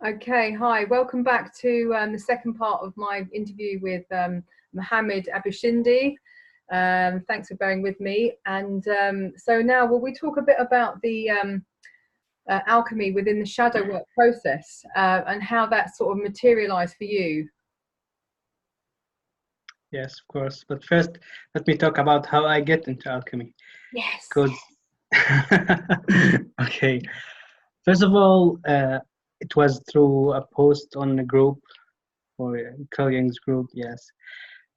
Okay, hi, welcome back to the second part of my interview with Mohammad Abushindi. Thanks for bearing with me. And so now, will we talk a bit about the alchemy within the shadow work process and how that sort of materialized for you? Yes, of course. But first, let me talk about how I get into alchemy. Yes. Because, okay, first of all, it was through a post on a group or Carl Jung's group. Yes,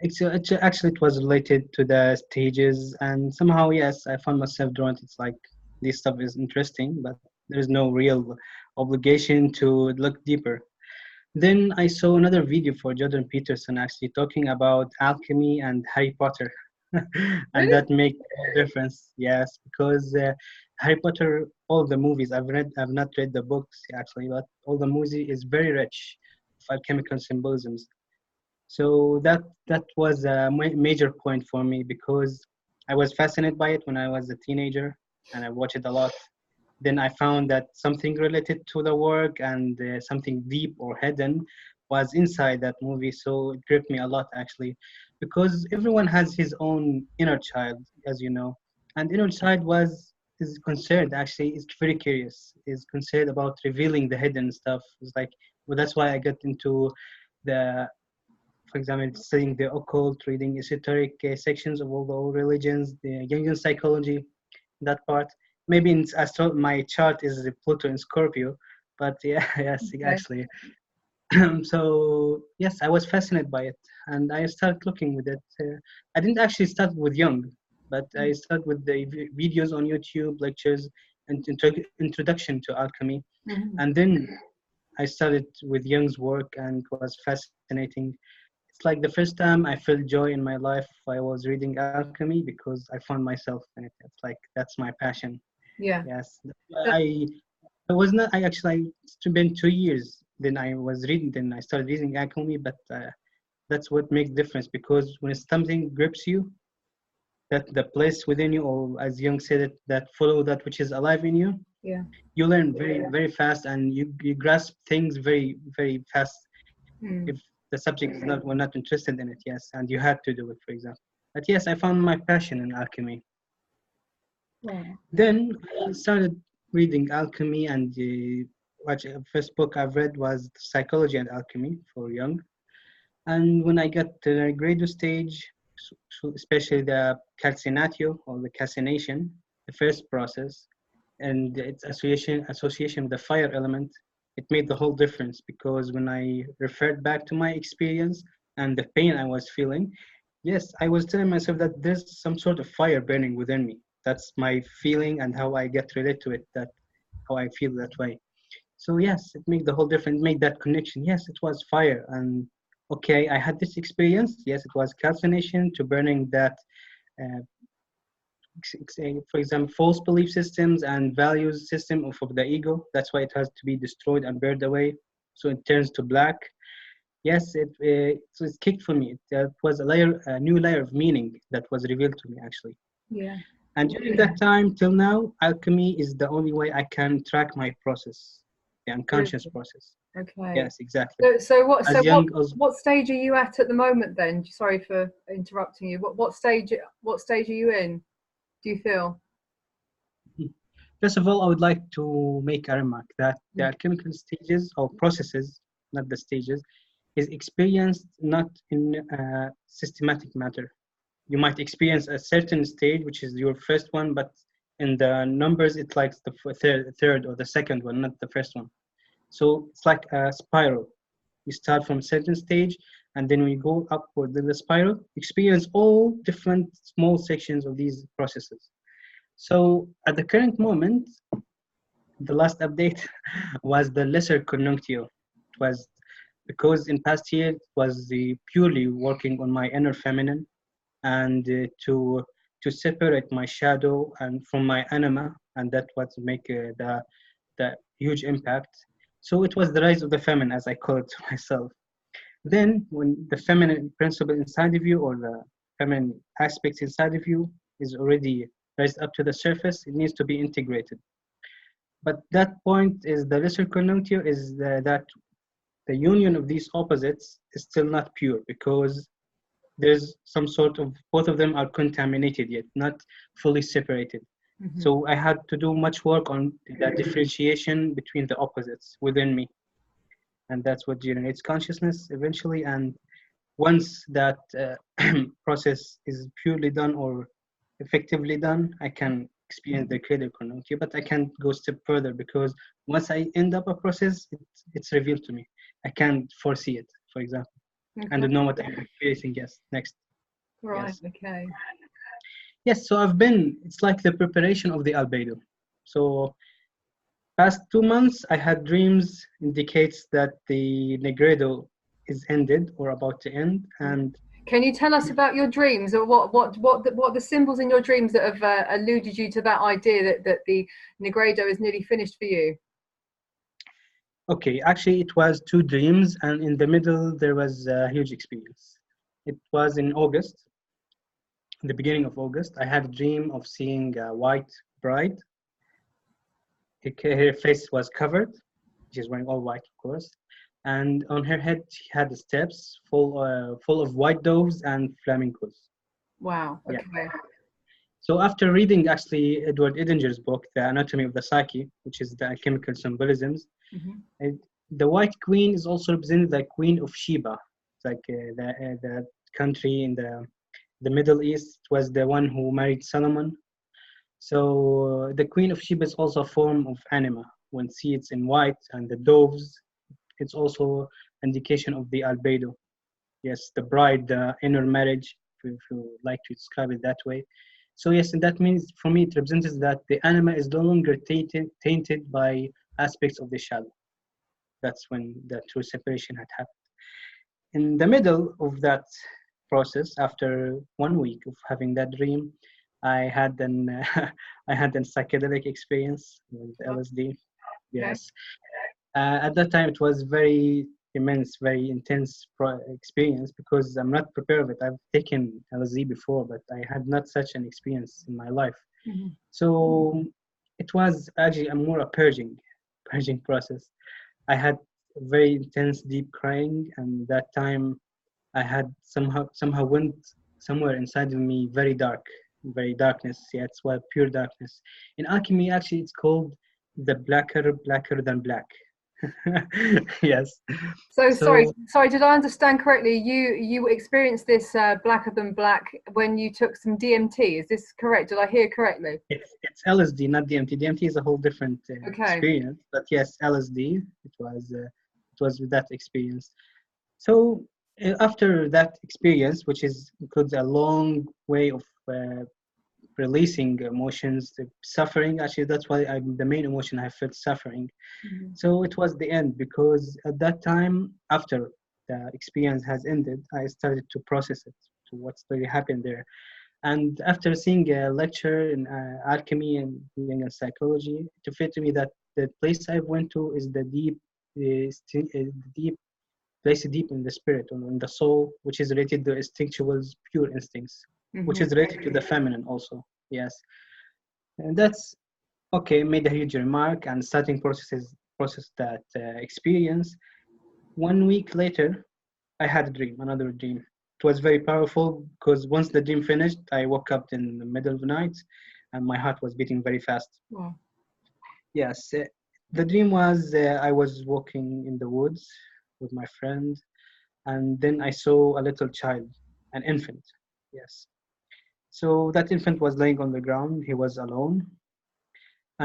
actually it was related to the stages, and somehow yes, I found myself drawn. It's like this stuff is interesting, but there is no real obligation to look deeper. Then I saw another video for Jordan Peterson actually talking about alchemy and Harry Potter, and Really? that make a difference. Yes, because Harry Potter, all the movies I've read, I've not read the books actually, but all the movie is very rich of alchemical symbolisms. So that was a major point for me because I was fascinated by it when I was a teenager, and I watched it a lot. Then I found that something related to the work and something deep or hidden was inside that movie. So it gripped me a lot actually, because everyone has his own inner child, as you know, and inner child was is concerned actually is very curious, is concerned about revealing the hidden stuff. It's like well, that's why I got into the for example, studying the occult, reading esoteric sections of all the old religions, the Jungian psychology, that part. Maybe in astro, my chart is the Pluto in Scorpio, but yeah, yes, Okay. actually. So yes, I was fascinated by it, and I started looking with it. I didn't actually start with Jung, but I started with the videos on YouTube, lectures, and introduction to alchemy, Mhm. and then I started with Jung's work, and it was fascinating. It's like the first time I felt joy in my life. I was reading alchemy because I found myself in it. It's like that's my passion. Yeah. Yes, That, I was not. I actually it's been 2 years. Then I was reading. Then I started reading alchemy. But that's what makes difference because when something grips you, that the place within you, or as Jung said it, that follow that which is alive in you, yeah. you learn very fast, and you grasp things very fast. Mm. If the subject is not we're not interested in it, yes, and you had to do it, for example. But yes, I found my passion in alchemy. Wow. Then I started reading alchemy, and the first book I've read was Psychology and Alchemy for Jung. And when I got to the graduate stage, especially the calcinatio or the calcination, the first process, and its association with the fire element, it made the whole difference because when I referred back to my experience and the pain I was feeling, yes, I was telling myself that there's some sort of fire burning within me. That's my feeling and how I get related to it. That how I feel that way. So yes, it made the whole difference. Made that connection. Yes, it was fire, and okay, I had this experience. Yes, it was calcination to burning that uh, for example, false belief systems and values system of the ego. That's why it has to be destroyed and burned away, so it turns to black. Yes, so it's kicked for me. That was a new layer of meaning that was revealed to me actually. Yeah. And during that time till now, alchemy is the only way I can track my process, the Really? unconscious process. Okay. Yes, exactly. So what As young as what stage are you at the moment then? Sorry for interrupting you. What stage are you in? Do you feel? first of all, I would like to make a remark that the Mm. alchemical stages or processes, not the stages, is experienced not in a systematic matter. You might experience a certain stage, which is your first one, but in the numbers, it's like the third or the second one, not the first one. So it's like a spiral. You start from a certain stage, and then when you go upward in the spiral, experience all different small sections of these processes. So at the current moment, the last update was the lesser conjunctio. It was because in past year it was purely working on my inner feminine and to separate my shadow and from my anima, and that was make the huge impact. So it was the rise of the feminine, as I call it to myself. Then, when the feminine principle inside of you or the feminine aspects inside of you is already raised up to the surface, it needs to be integrated. But that point is the lesser conjuncture is that the union of these opposites is still not pure because there's some sort of both of them are contaminated yet not fully separated. Hmm. So I had to do much work on the differentiation between the opposites within me, and that's what generates consciousness eventually. And once that process is purely done or effectively done, I can experience the creative conjuncture, but I can't go a step further because once I end up a process, it's revealed to me. I can't foresee it, for example, and Okay. to know what I'm experiencing. Yes, next. Right. Yes. Okay. Yes, so it's like the preparation of the albedo. So past 2 months, I had dreams indicates that the Negredo is ended or about to end. And Can you tell us about your dreams, or what the symbols in your dreams that have alluded you to that idea that the Negredo is nearly finished for you? okay, actually it was two dreams and in the middle there was a huge experience. It was in August, in the beginning of August. I had a dream of seeing a white bride. Her face was covered. She's wearing all white, of course. And on her head, she had the steps full of white doves and flamingos. Wow. Yeah. Okay. So after reading actually Edward Edinger's book, The Anatomy of the Psyche, which is the alchemical symbolisms, Hmm. the White Queen is also represented like Queen of Sheba. It's like the country in the Middle East. It was the one who married Solomon. So the Queen of Sheba is also a form of anima. When see it's in white and the doves, it's also indication of the albedo. Yes, the bride, the inner marriage, if you like to describe it that way. So yes, and that means for me it represents that the anima is no longer tainted by aspects of the shadow. That's when the true separation had happened. In the middle of that process, after 1 week of having that dream, I had an I had a psychedelic experience with LSD. Okay. Yes, at that time it was very immense, very intense experience because I'm not prepared of it. I've taken LSD before, but I had not such an experience in my life. Hmm. So it was actually a more a purging process. I had very intense, deep crying, and that time I had somehow went somewhere inside of me very darkness. Yeah, it's what pure darkness. In alchemy, actually, it's called the blacker than black. Yes. So So sorry. Did I understand correctly? You experienced this blacker than black when you took some DMT. Is this correct? Did I hear correctly? it's LSD, not DMT. DMT is a whole different Okay. experience, but yes, LSD. It was with that experience. So after that experience, which includes a long way of releasing emotions, suffering. Actually, that's why the main emotion I felt suffering. Mhm. So it was the end because at that time, after the experience has ended, I started to process it, to what's really happened there. And after seeing a lecture in alchemy and healing and psychology, it felt to me that the place I went to is the deep place deep in the spirit or in the soul, which is related to instinctual, pure instincts, which Mhm. is related to the feminine also. Yes, and that's okay. Made a huge remark and starting process that experience. 1 week later, I had a dream, another dream. It was very powerful because once the dream finished, I woke up in the middle of the night, and my heart was beating very fast. Wow. Yes, the dream was I was walking in the woods with my friend, and then I saw a little child, an infant. Yes. So that infant was laying on the ground. He was alone.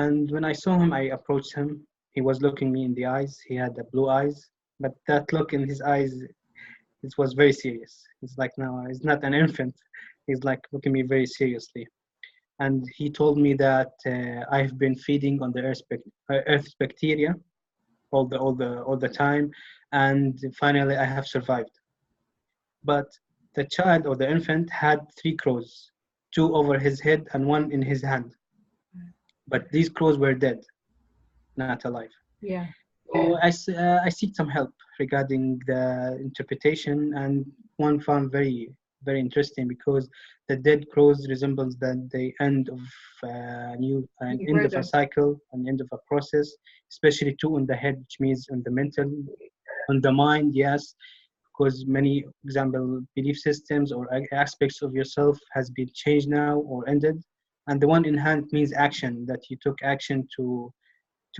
And when I saw him, I approached him. He was looking me in the eyes. He had the blue eyes, but that look in his eyes, it was very serious. It's like, no, he's not an infant. He's like looking me very seriously. And he told me that I've been feeding on the earth's bacteria all the time, and finally I have survived. But the child or the infant had three crows, two over his head and one in his hand. But these crows were dead, not alive. Yeah. So I seek some help regarding the interpretation, and one found very very interesting because the dead crows resembles the end of end of a Negredo. cycle, an end of a process, especially two on the head, which means on the mental, on the mind, yes, because many example belief systems or aspects of yourself has been changed now or ended, and the one in hand means action, that you took action to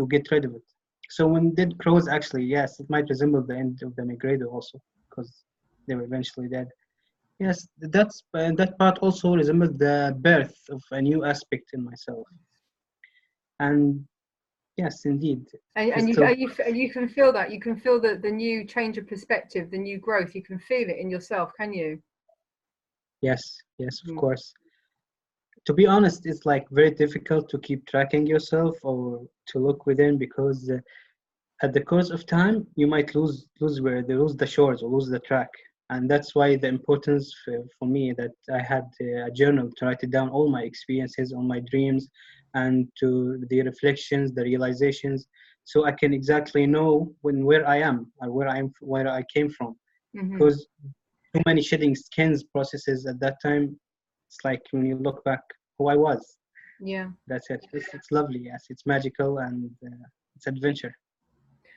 get rid of it. So when dead crows, actually, yes, it might resemble the end of the Negredo also, because they were eventually dead. Yes, that part also resembles the birth of a new aspect in myself. And yes, indeed, And you, crystal. and you can feel that. You can feel the new change of perspective, the new growth. You can feel it in yourself, can you? Yes, yes, of Mm. course. To be honest, it's like very difficult to keep tracking yourself or to look within because at the course of time you might lose where they lose the shores or lose the track, and that's why the importance for me that I had a journal to write it down all my experiences, all my dreams, and to the reflections, the realizations, so I can exactly know where I am or where I came from, Mm-hmm. because too many shedding skins processes at that time. It's like when you look back who I was. Yeah. That's it. It's lovely. Yes, it's magical and it's adventure.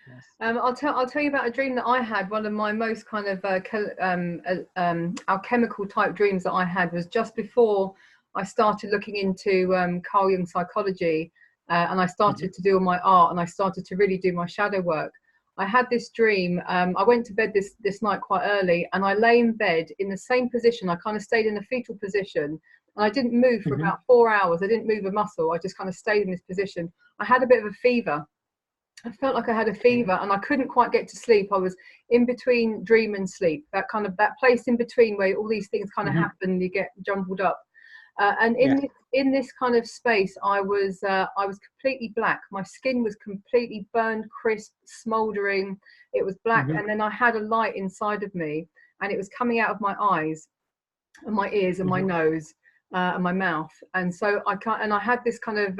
Yes. I'll tell you about a dream that I had. One of my most kind of alchemical type dreams that I had was just before I started looking into Carl Jung psychology, and I Mm-hmm. started to do all my art, and I started to really do my shadow work. I had this dream. I went to bed this night quite early, and I lay in bed in the same position. I kind of stayed in a fetal position, and I didn't move for Mm-hmm. about 4 hours. I didn't move a muscle. I just kind of stayed in this position. I had a bit of a fever. I felt like I had a Okay. fever and I couldn't quite get to sleep. I was in between dream and sleep, that kind of that place in between where all these things kind of Mm-hmm. happen, you get jumbled up. And Yes. in this kind of space, I was completely black. My skin was completely burned, crisp, smouldering. It was black, Mm-hmm. and then I had a light inside of me, and it was coming out of my eyes and my ears and my Mm-hmm. nose and my mouth. And so I can't, and I had this kind of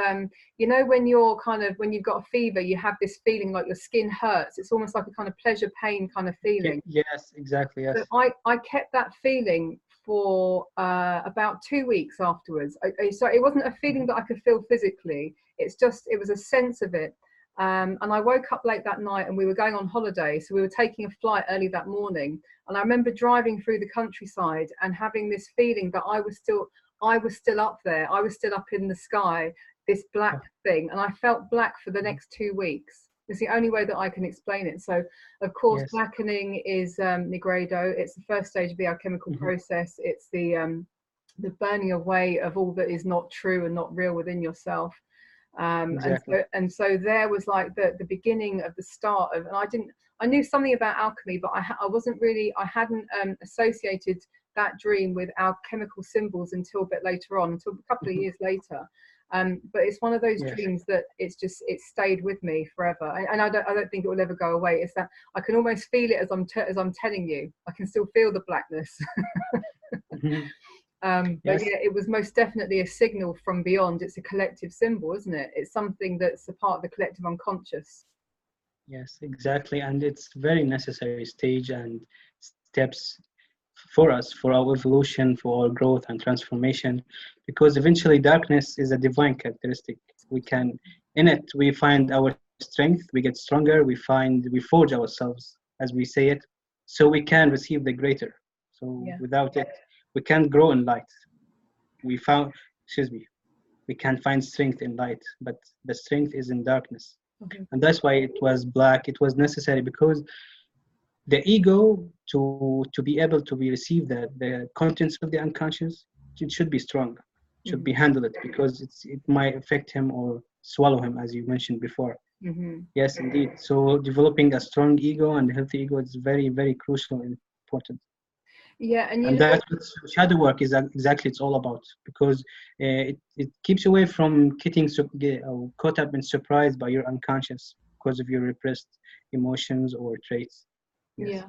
you know, when you're kind of, when you've got a fever, you have this feeling like your skin hurts. It's almost like a kind of pleasure pain kind of feeling. Yes, exactly. So Yes. I kept that feeling for about 2 weeks afterwards. So it wasn't a feeling Mm-hmm. that I could feel physically. It's just, it was a sense of it. And I woke up late that night and we were going on holiday. So we were taking a flight early that morning. And I remember driving through the countryside and having this feeling that I was still up there. I was still up in the sky, this black Oh, thing. And I felt black for the mhm. next 2 weeks. It's the only way that I can explain it. So, of course, Yes. blackening is Negredo. It's the first stage of the alchemical Mm-hmm. process. It's the burning away of all that is not true and not real within yourself. Exactly. And so there was like the beginning of the start of, and I knew something about alchemy, but I wasn't really, I hadn't associated that dream with alchemical symbols until a bit later on, until a couple of Mm-hmm. years later. But it's one of those Yes. dreams that it stayed with me forever, and I don't think it will ever go away. It's that I can almost feel it as I'm telling you. I can still feel the blackness. Mm-hmm. But Yes. yeah, it was most definitely a signal from beyond. It's a collective symbol, isn't it? It's something that's a part of the collective unconscious. Yes, exactly. And it's very necessary stage and steps for us, for our evolution, for our growth and transformation, because eventually darkness is a divine characteristic. We can, in it, we find our strength, we get stronger, we forge ourselves, as we say it, so we can receive the greater. So Yeah. without it, we can't grow in light. We found, excuse me, we can find strength in light, but the strength is in darkness. Mhm. And that's why it was black. It was necessary because the ego to be able to be receive the contents of the unconscious, it should be strong, it should Mhm. be handle it because it might affect him or swallow him, as you mentioned before. Mhm. Yes, indeed. So developing a strong ego and a healthy ego is very, very crucial and important. Yeah, and you And know, that's what shadow work is exactly it's all about, because it keeps you away from getting caught up and surprised by your unconscious because of your repressed emotions or traits. Yes. yeah.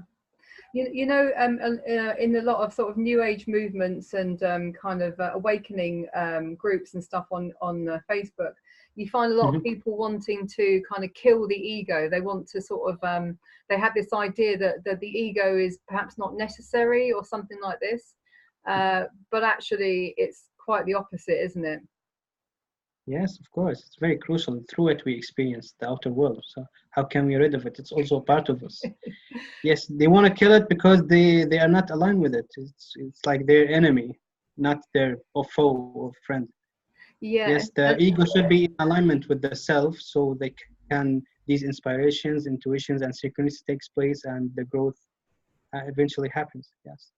You know, in a lot of sort of new age movements and kind of awakening groups and stuff on Facebook, you find a lot of Hmm. people wanting to kind of kill the ego. They want to sort of they have this idea that the ego is perhaps not necessary or something like this. but actually it's quite the opposite, isn't it? Yes, of course. It's very crucial. Through it, we experience the outer world. So how can we rid of it? It's also a part of us. Yes, they want to kill it because they are not aligned with it. It's like their enemy, not their foe or friend. Yeah, Yes, the ego should be in alignment with the self, so they can these inspirations, intuitions, and synchronicity takes place, and the growth eventually happens. Yes.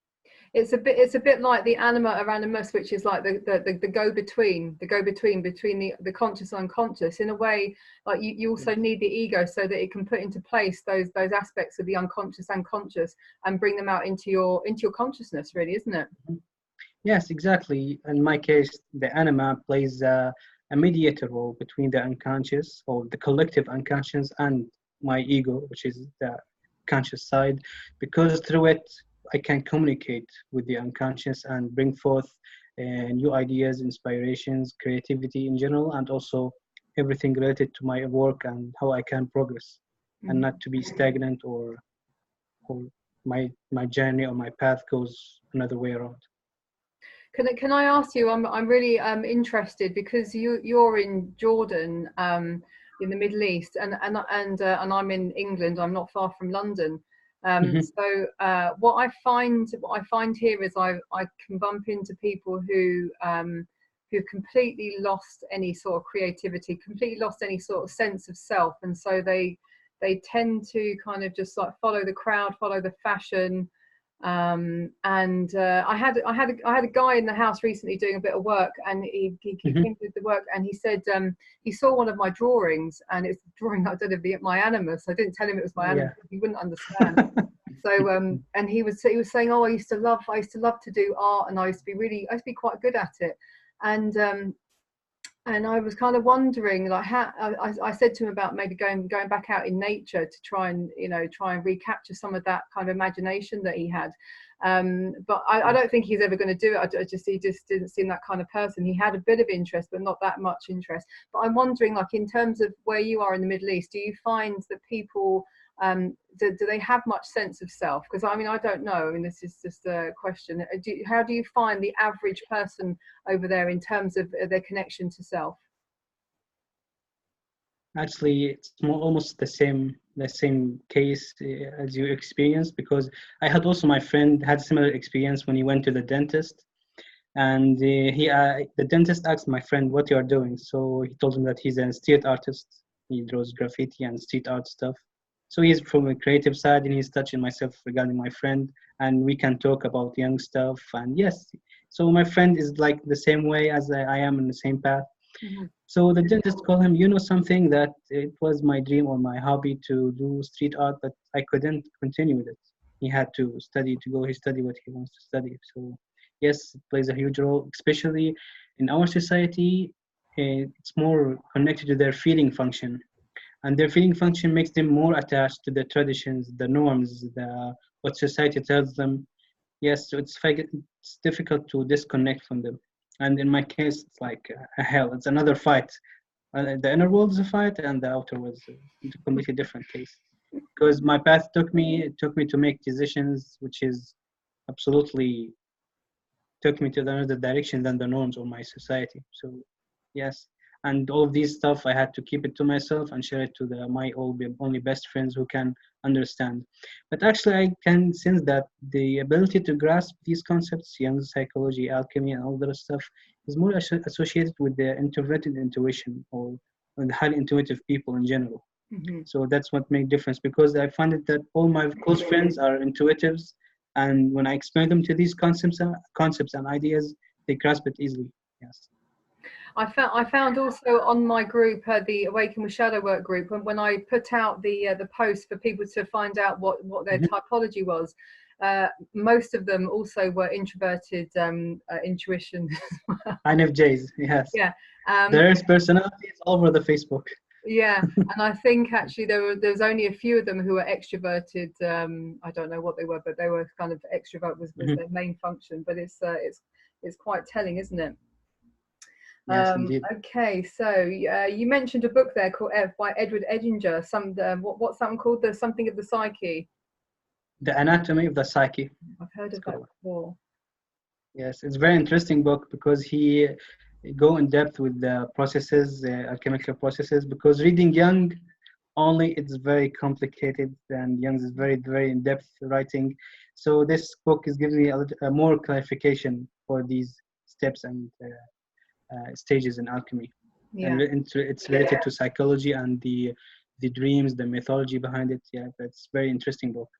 it's a bit like the anima or animus, which is like the go between the conscious and unconscious. In a way, like you also need the ego so that it can put into place those aspects of the unconscious and conscious and bring them out into your consciousness, really, isn't it? Yes, exactly. In my case, the anima plays a mediator role between the unconscious or the collective unconscious and my ego, which is the conscious side, because through it I can communicate with the unconscious and bring forth new ideas, inspirations, creativity in general, and also everything related to my work and how I can progress and not to be stagnant or my journey or my path goes another way around. Can I ask you? I'm really interested because you're in Jordan, in the Middle East, and I'm in England. I'm not far from London. So what I find here is I can bump into people who've completely lost any sort of creativity, completely lost any sort of sense of self, and so they tend to kind of just like follow the crowd, follow the fashion. I had a guy in the house recently doing a bit of work, and he came with the work, and he said he saw one of my drawings, and it's a drawing I did of my animus. I didn't tell him it was my animus; he wouldn't understand. So and he was saying, oh, I used to love to do art, and I used to be quite good at it, and I was kind of wondering, like, how I said to him about maybe going back out in nature to try and recapture some of that kind of imagination that he had. But I don't think he's ever going to do it. He just didn't seem that kind of person. He had a bit of interest, but not that much interest. But I'm wondering, like, in terms of where you are in the Middle East, do you find that people do they have much sense of self? Because I mean, I don't know. I mean, this is just a question. How do you find the average person over there in terms of their connection to self? Actually, it's almost the same case as you experienced, because I had also my friend had similar experience when he went to the dentist, and the dentist asked my friend what you are doing. So he told him that he's a street artist. He draws graffiti and street art stuff. So he's from a creative side, and he's touching myself regarding my friend, and we can talk about young stuff. And yes, so my friend is like the same way as I am in the same path. So the dentist called him, you know something, that it was my dream or my hobby to do street art, but I couldn't continue with it. He had to he study what he wants to study. So yes, it plays a huge role, especially in our society. It's more connected to their feeling function, and their feeling function makes them more attached to the traditions, the norms, what society tells them. Yes, so it's difficult to disconnect from them. And in my case, it's like a hell. It's another fight. The inner world is a fight, and the outer world is a completely different case. Because my path took me to make decisions, which is absolutely took me to another direction than the norms of my society. So, yes, and all of these stuff I had to keep it to myself and share it to my only best friends who can understand. But actually, I can sense that the ability to grasp these concepts, young psychology, alchemy, and all that stuff, is more associated with the introverted intuition or the highly intuitive people in general. So that's what makes difference, because I find it that all my close friends are intuitives, and when I explain them to these concepts and ideas, they grasp it easily. Yes. I found also on my group, the Awaken with Shadow Work group, when I put out the post for people to find out what their typology was, most of them also were introverted intuition. INFJs, yes. Yeah. There's personalities all over the Facebook. Yeah, and I think actually there's only a few of them who were extroverted. I don't know what they were, but they were kind of extrovert was their main function. But it's quite telling, isn't it? Yes, indeed. Okay, so you mentioned a book there called by Edward Edinger. What's that one called? The Something of the Psyche. The Anatomy of the Psyche. I've heard of that before. Yes, it's a very interesting book because he go in depth with the processes, alchemical processes. Because reading Jung only, it's very complicated, and Jung is very, very in depth writing. So this book is giving me a more clarification for these steps and stages in alchemy, and Yeah. it's related to psychology and the dreams, the mythology behind it. Yeah, that's very interesting book.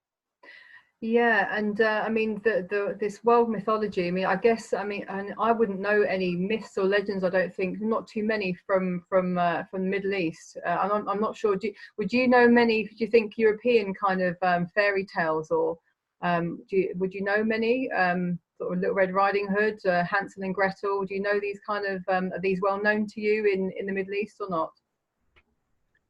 Yeah, and I mean the this world mythology. I mean, I guess I mean, and I wouldn't know any myths or legends. I don't think not too many from the Middle East. I'm not sure. Would you know many? Do you think European kind of fairy tales, or would you know many sort of Little Red Riding Hood, Hansel and Gretel? Do you know these kind of are these well known to you in the Middle East or not?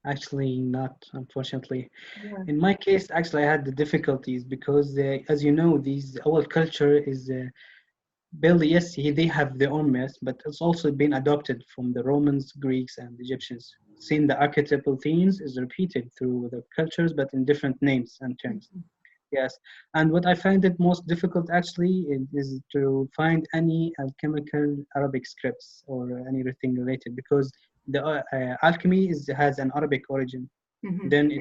Actually, not, unfortunately. Yeah. In my case, actually, I had the difficulties because, as you know, these our culture is barely, yes, they have their own myth, but it's also been adopted from the Romans, Greeks, and Egyptians. Seeing the archetypal themes is repeated through the cultures, but in different names and terms. Yes, and what I find it most difficult actually is to find any alchemical Arabic scripts or anything related, because the alchemy has an Arabic origin. Hmm. Then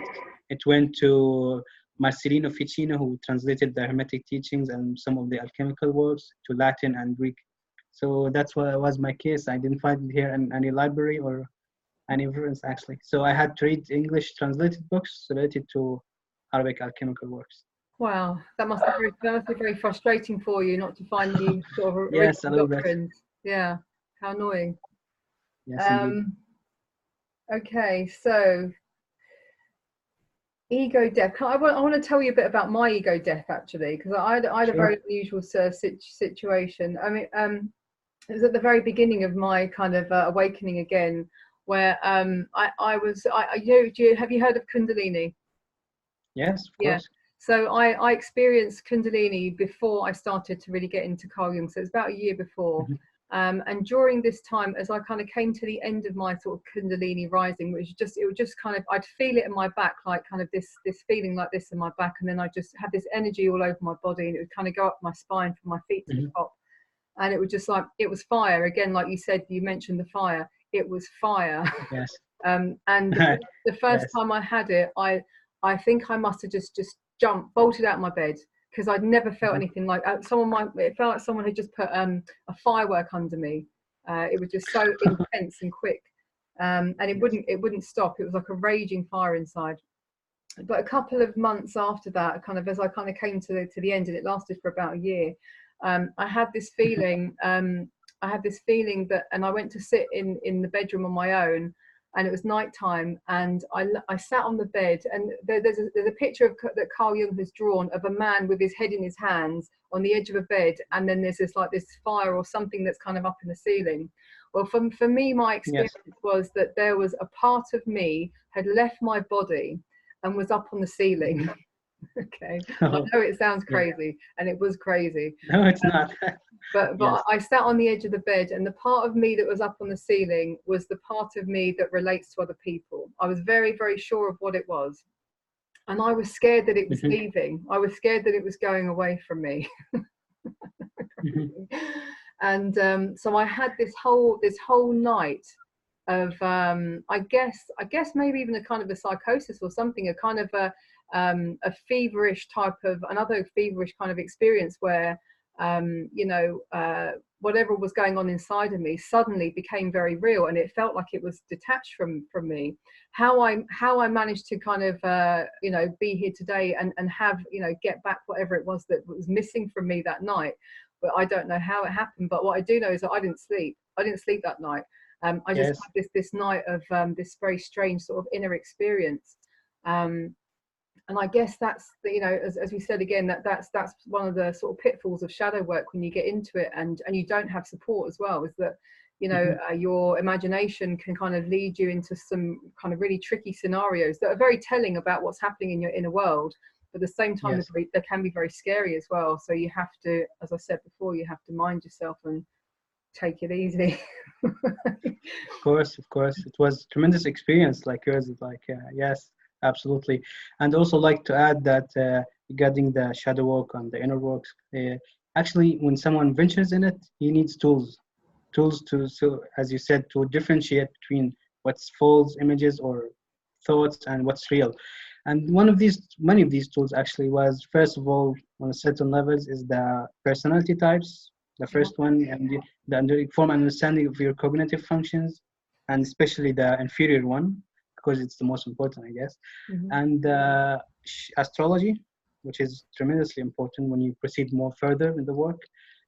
it went to Marcelino Ficino, who translated the Hermetic teachings and some of the alchemical works to Latin and Greek. So that's what was my case. I didn't find it here in any library or any reference actually. So I had to read English translated books related to Arabic alchemical works. Wow, that must be very frustrating for you not to find the sort of Yes, a original little bit. doctrines. Yeah, how annoying. Yes, indeed. Um, okay, so ego death. I want to tell you a bit about my ego death actually, because I had a Sure. very unusual situation. I mean, it was at the very beginning of my kind of awakening again, where have you heard of Kundalini? Yes, of Yeah. course. So I experienced Kundalini before I started to really get into Carl Jung. So it's about a year before. Mhm. And during this time, as I kind of came to the end of my sort of Kundalini rising, which just it was just kind of I'd feel it in my back, like kind of this feeling like this in my back, and then I just had this energy all over my body, and it would kind of go up my spine from my feet to the Mhm. top, and it was just like it was fire again, like you said, you mentioned the fire. It was fire. Yes. And the first Yes. time I had it, I think I must have just jumped, bolted out of my bed, because I'd never felt Mhm. anything like it felt like someone had just put a firework under me. It was just so intense and quick, and Yes. it wouldn't stop. It was like a raging fire inside. But a couple of months after that, kind of as I kind of came to the end, and it lasted for about a year, I had this feeling. I had this feeling that, and I went to sit in the bedroom on my own, and it was nighttime, and I sat on the bed, and there's a picture that Carl Jung has drawn of a man with his head in his hands on the edge of a bed, and then there's this fire or something that's kind of up in the ceiling. Well, for me, my Yes. experience was that there was a part of me had left my body and was up on the ceiling. Mhm. Okay, I Oh, know it sounds yeah. crazy, and it was crazy. No, it's not. But Yes. I sat on the edge of the bed, and the part of me that was up on the ceiling was the part of me that relates to other people. I was very, very sure of what it was, and I was scared that it was Mhm. leaving. I was scared that it was going away from me. Mhm. And so I had this whole night of I guess maybe even a kind of a psychosis or something, a kind of a feverish type of another feverish kind of experience where whatever was going on inside of me suddenly became very real, and it felt like it was detached from me. How I managed to kind of be here today and have get back whatever it was that was missing from me that night, but I don't know how it happened. But what I do know is that I didn't sleep that night. I just Yes. had this night of this very strange sort of inner experience. Um, and I guess that's as we said again, that's one of the sort of pitfalls of shadow work when you get into it, and you don't have support as well, is that Mhm. your imagination can kind of lead you into some kind of really tricky scenarios that are very telling about what's happening in your inner world, but at the same time Yes. they can be very scary as well. So you have to, as I said before, you have to mind yourself and take it easy. Of course, of course. It was tremendous experience like yours. Like, yes, absolutely. And also like to add that regarding the shadow work and the inner works, actually, when someone ventures in it, he needs tools to, so as you said, to differentiate between what's false images or thoughts and what's real. And many of these tools actually was, first of all, on certain levels, is the personality types. The first one, and form understanding of your cognitive functions, and especially the inferior one, because it's the most important, I guess. Mm-hmm. And astrology, which is tremendously important when you proceed more further in the work,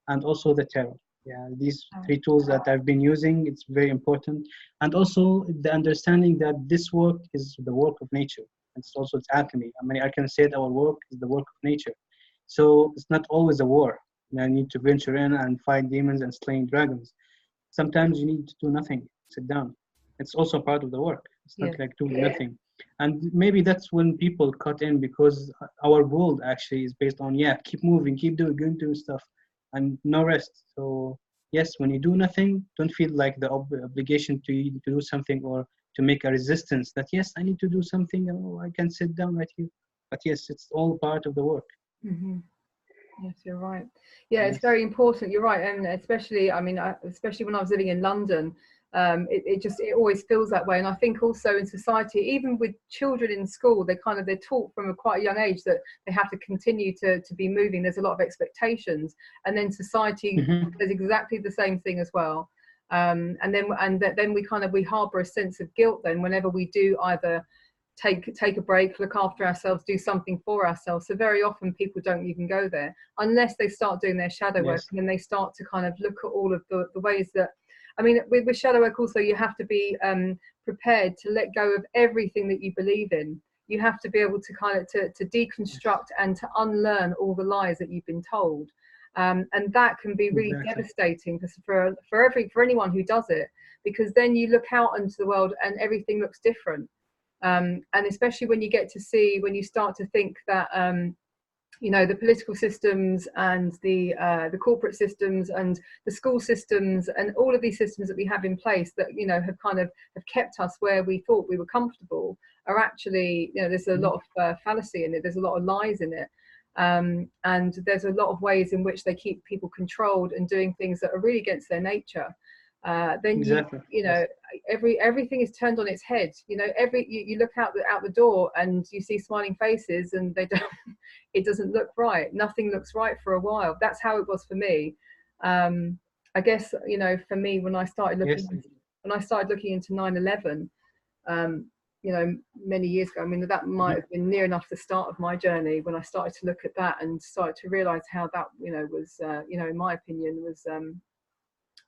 and also the tarot. Yeah, these three tools that I've been using, it's very important. And also the understanding that this work is the work of nature. It's alchemy. I mean, I can say that our work is the work of nature. So it's not always a war. I need to venture in and fight demons and slaying dragons. Sometimes you need to do nothing, sit down. It's also part of the work. It's not like doing nothing. And maybe that's when people cut in, because our world actually is based on, keep moving, keep doing stuff, and no rest. So yes, when you do nothing, don't feel like the obligation to do something, or to make a resistance that, yes, I need to do something, oh, I can sit down right here. But yes, it's all part of the work. Mm-hmm. Yes, you're right. Yeah, Yes. it's very important. You're right, and especially, I mean, especially when I was living in London, it always feels that way. And I think also in society, even with children in school, they're taught from a quite a young age that they have to continue to be moving. There's a lot of expectations, and then society does exactly the same thing as well. And then we harbour a sense of guilt then whenever we do either take a break, look after ourselves, do something for ourselves. So very often people don't even go there unless they start doing their shadow work, and then they start to kind of look at all of the ways that, I mean, with shadow work also, you have to be prepared to let go of everything that you believe in. You have to be able to kind of to deconstruct and to unlearn all the lies that you've been told. And that can be really devastating for anyone who does it, because then you look out into the world and everything looks different. And especially when you start to think that the political systems and the corporate systems and the school systems and all of these systems that we have in place that have kept us where we thought we were comfortable are actually, there's a lot of fallacy in it, there's a lot of lies in it, and there's a lot of ways in which they keep people controlled and doing things that are really against their nature. Everything is turned on its head. You look out the door and you see smiling faces, and it doesn't look right. Nothing looks right for a while. That's how it was for me. I guess for me, when I started looking into 9/11, many years ago. I mean, that might have been near enough the start of my journey when I started to look at that and started to realize how that was in my opinion was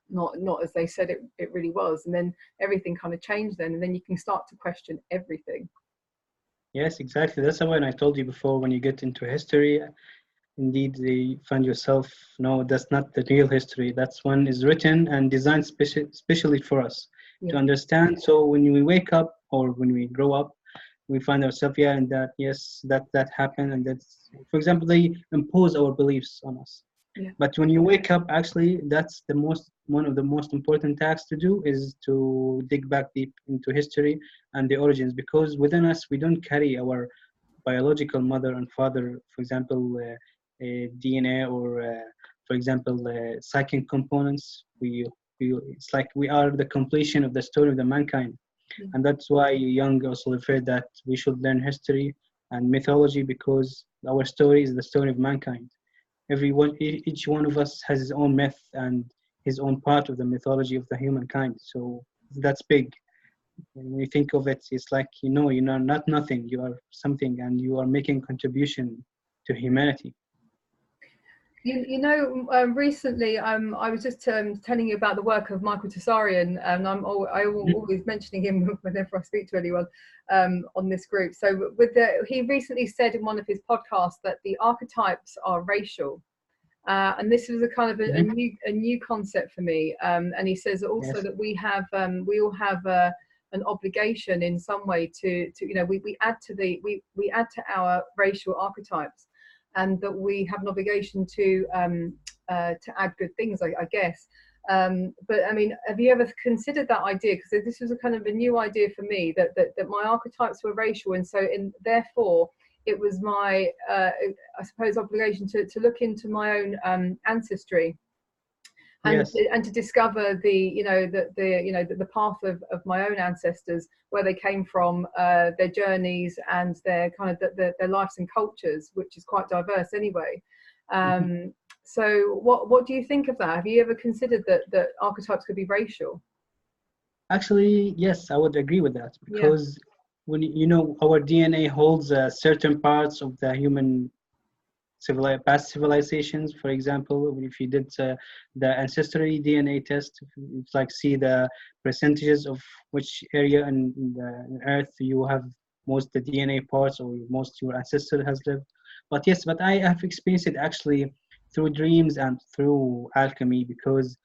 not as they said it really was. And then everything kind of changed then, and then you can start to question everything. Yes, exactly. That's when I told you before, when you get into history, indeed they find yourself, no, that's not the real history. That's one is written and designed specially for us to understand. So when we wake up or when we grow up, we find ourselves, and that, yes, that happened. And that's, for example, they impose our beliefs on us. But when you wake up, actually, that's one of the most important tasks to do, is to dig back deep into history and the origins, because within us, we don't carry our biological mother and father, for example, DNA or, for example, psychic components. It's like we are the completion of the story of the mankind. And that's why Jung also referred that we should learn history and mythology, because our story is the story of mankind. Each one of us has his own myth and his own part of the mythology of the humankind. So that's big. When you think of it, it's like, you're not nothing, you are something, and you are making contribution to humanity. Recently I was just telling you about the work of Michael Tessarian, and I'm always mentioning him whenever I speak to anyone on this group. So he recently said in one of his podcasts that the archetypes are racial, and this is a kind of a new concept for me. And he says also that we all have an obligation in some way to we add to our racial archetypes, and that we have an obligation to add good things, I guess. But I mean, have you ever considered that idea? Because this was a kind of a new idea for me, that my archetypes were racial, and therefore, it was my, I suppose, obligation to look into my own ancestry. And, Yes. and to discover the path of my own ancestors, where they came from, their journeys, and their kind of their lives and cultures, which is quite diverse anyway. So what do you think of that? Have you ever considered that archetypes could be racial? Actually, yes, I would agree with that, because when our DNA holds certain parts of the human past civilizations. For example, if you did the ancestry DNA test, it's like see the percentages of which area in the earth you have most the DNA parts, or most your ancestor has lived. But yes, but I have experienced it actually through dreams and through alchemy, because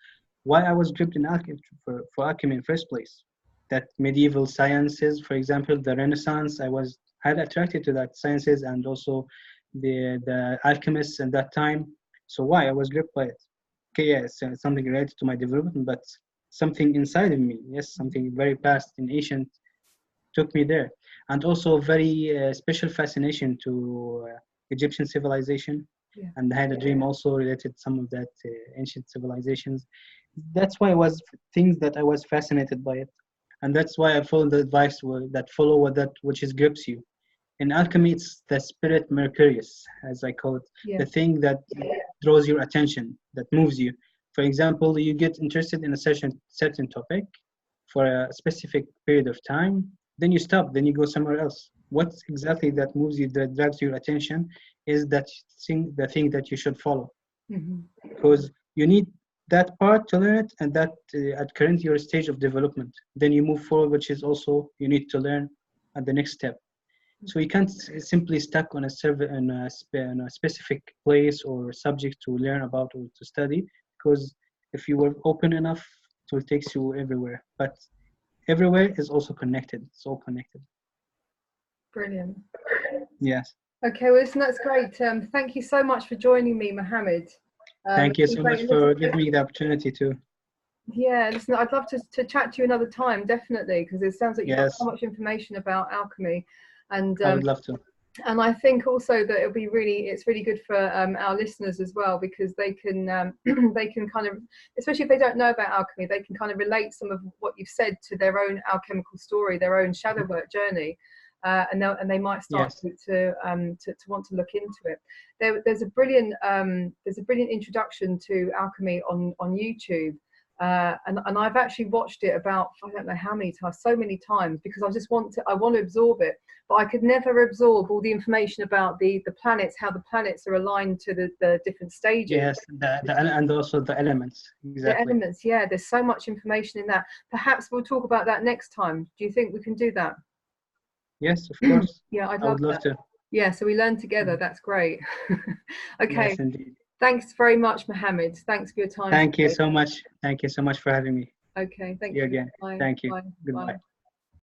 why I was gripped in alchemy for alchemy in the first place, that medieval sciences, for example, the Renaissance, I was highly attracted to that sciences, and also the alchemists at that time. So why I was gripped by it? Okay, yes, something related to my development, but something inside of me, yes, something very past and ancient took me there, and also very special fascination to Egyptian civilization. And I had a dream also related to some of that ancient civilizations. That's why it was things that I was fascinated by it, and that's why I followed the advice that follow what that which is grips you. In alchemy, it's the spirit Mercurius, as I call it, the thing that draws your attention, that moves you. For example, you get interested in a certain topic for a specific period of time, then you stop, then you go somewhere else. What exactly that moves you, that drags your attention, is that the thing that you should follow. Because you need that part to learn it, and that at current your stage of development. Then you move forward, which is also you need to learn at the next step. So you can't simply stuck on a specific place or subject to learn about or to study, because if you were open enough, it will take you everywhere. But everywhere is also connected. It's all connected. Brilliant. Yes. Okay, well, listen, that's great. Thank you so much for joining me, Mohammad. Thank you so much for giving me the opportunity to. Yeah, listen, I'd love to chat to you another time, definitely, because it sounds like you've got so much information about alchemy. And I would love to. And I think also that it's really good for our listeners as well, because they can kind of, especially if they don't know about alchemy, they can kind of relate some of what you've said to their own alchemical story, their own shadow work journey, and they might start to want to look into it. There's a brilliant introduction to alchemy on YouTube. And I've actually watched it about, I don't know how many times, so many times, because I want to absorb it, but I could never absorb all the information about the planets, how the planets are aligned to the different stages. Yes, and also the elements. Exactly. The elements, yeah. There's so much information in that. Perhaps we'll talk about that next time. Do you think we can do that? Yes, of course. Yeah, I would love to. Yeah, so we learn together. That's great. Okay. Yes, indeed. Thanks very much, Mohammad. Thanks for your time. Thank you so much. Thank you so much for having me. Okay, thank you you again. Bye. Thank you. Bye. Goodbye. Bye.